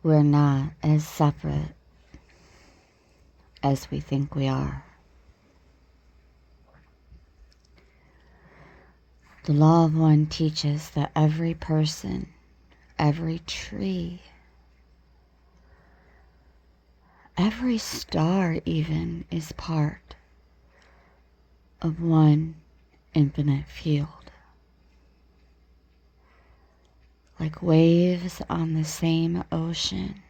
We're not as separate as we think we are. The Law of One teaches that every person, every tree, every star even is part of one infinite field. Like waves on the same ocean,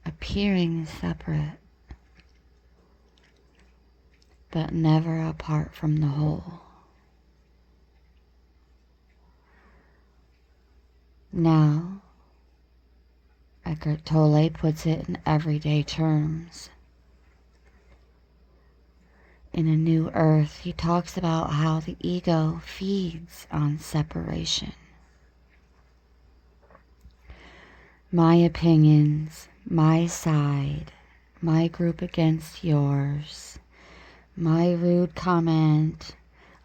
appearing separate, but never apart from the whole. Now, Eckhart Tolle puts it in everyday terms. In A New Earth, he talks about how the ego feeds on separation. My opinions, my side, my group against yours, my rude comment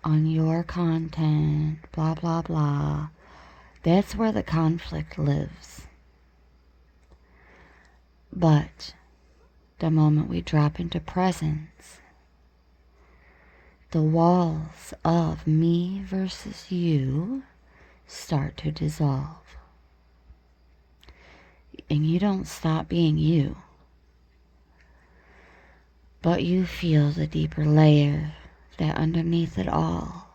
on your content, blah, blah, blah. That's where the conflict lives. But the moment we drop into presence, the walls of me versus you start to dissolve. And you don't stop being you, but you feel the deeper layer that underneath it all,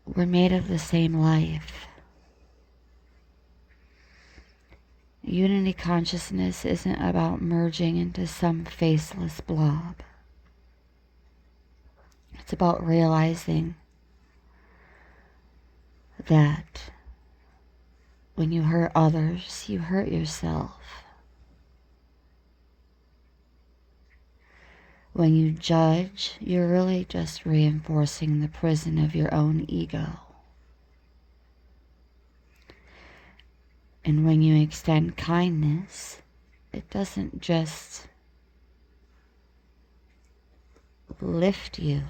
we're made of the same life. Unity consciousness isn't about merging into some faceless blob. It's about realizing that when you hurt others, you hurt yourself. When you judge, you're really just reinforcing the prison of your own ego. And when you extend kindness, it doesn't just lift you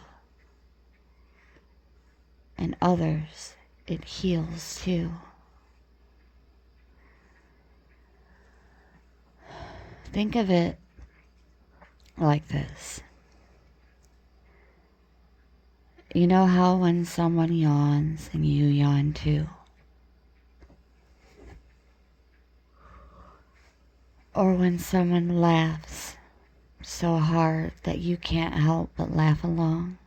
and others, it heals too. Think of it like this. You know how when someone yawns and you yawn too? Or when someone laughs so hard that you can't help but laugh along?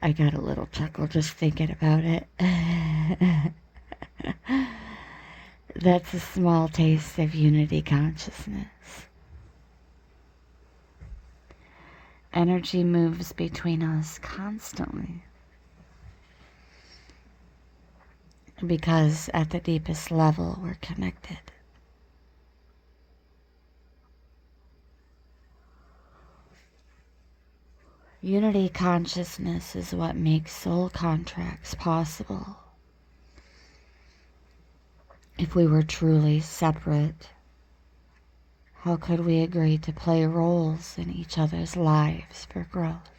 I got a little chuckle just thinking about it. That's a small taste of unity consciousness. Energy moves between us constantly, because at the deepest level we're connected. Unity consciousness is what makes soul contracts possible. If we were truly separate, how could we agree to play roles in each other's lives for growth?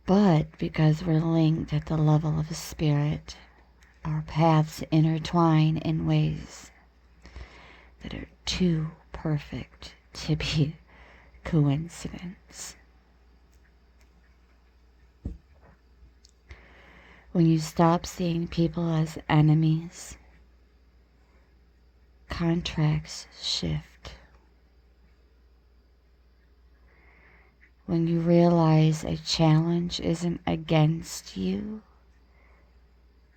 But because we're linked at the level of a spirit, our paths intertwine in ways that are too perfect to be coincidence. When you stop seeing people as enemies, contracts shift. When you realize a challenge isn't against you,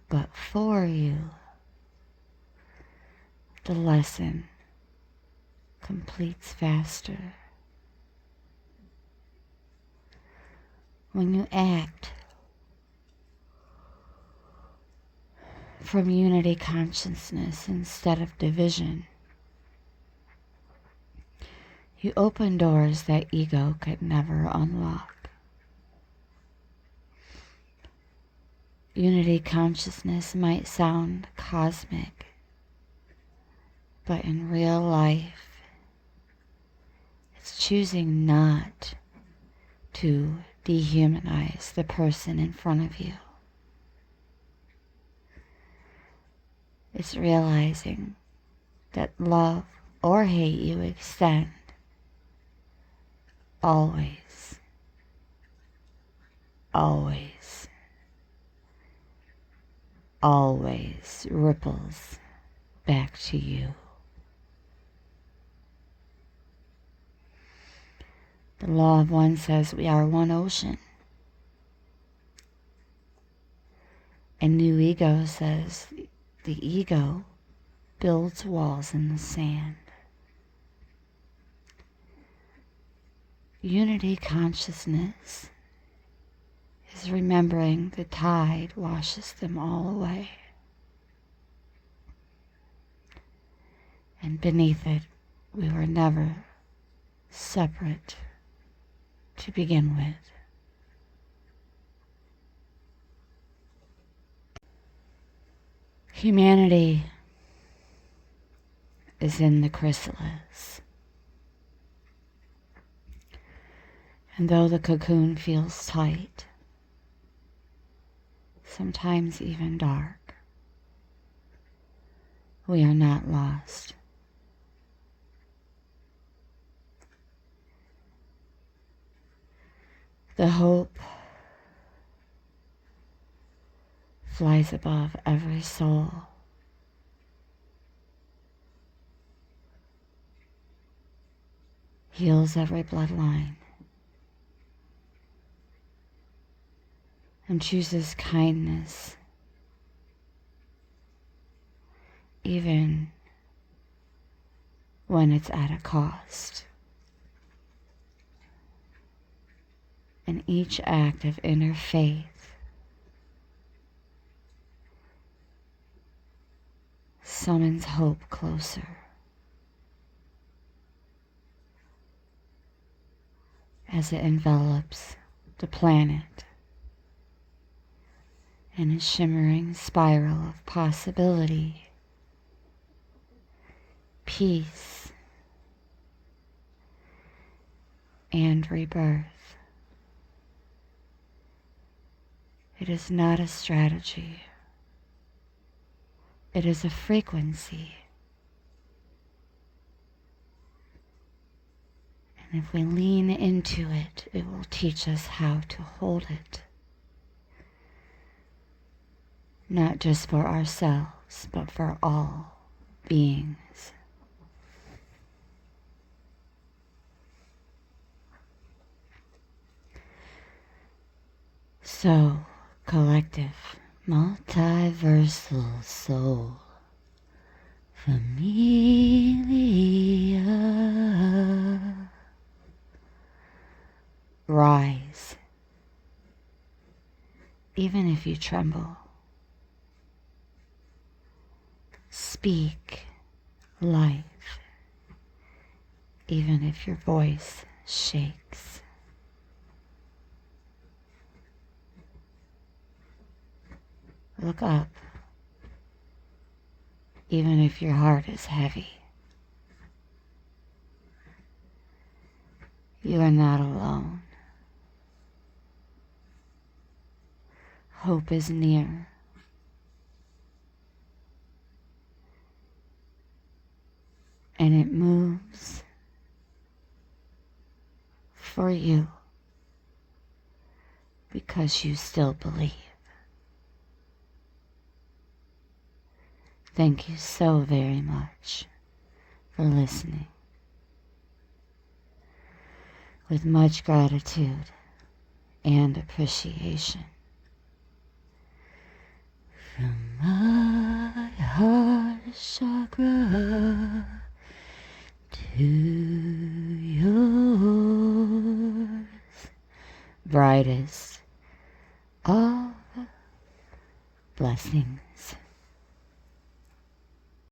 but for you, the lesson completes faster. When you act from unity consciousness instead of division, you open doors that ego could never unlock. Unity consciousness might sound cosmic, but in real life, it's choosing not to dehumanize the person in front of you. It's realizing that love or hate you extend always, always, always ripples back to you. The law of one says we are one ocean. And New Ego says the ego builds walls in the sand. Unity consciousness is remembering the tide washes them all away. And beneath it, we were never separate to begin with. Humanity is in the chrysalis. And though the cocoon feels tight, sometimes even dark, we are not lost. The hope flies above every soul. Heals every bloodline. And chooses kindness even when it's at a cost. And each act of inner faith summons hope closer as it envelops the planet in a shimmering spiral of possibility, peace, and rebirth. It is not a strategy. It is a frequency. And if we lean into it, it will teach us how to hold it. Not just for ourselves, but for all beings. So, collective, multiversal soul, familia, rise, even if you tremble. Speak life, even if your voice shakes. Look up, even if your heart is heavy. You are not alone. Hope is near. And it moves for you because you still believe. Thank you so very much for listening. With much gratitude and appreciation. From my heart chakra to yours, brightest of blessings.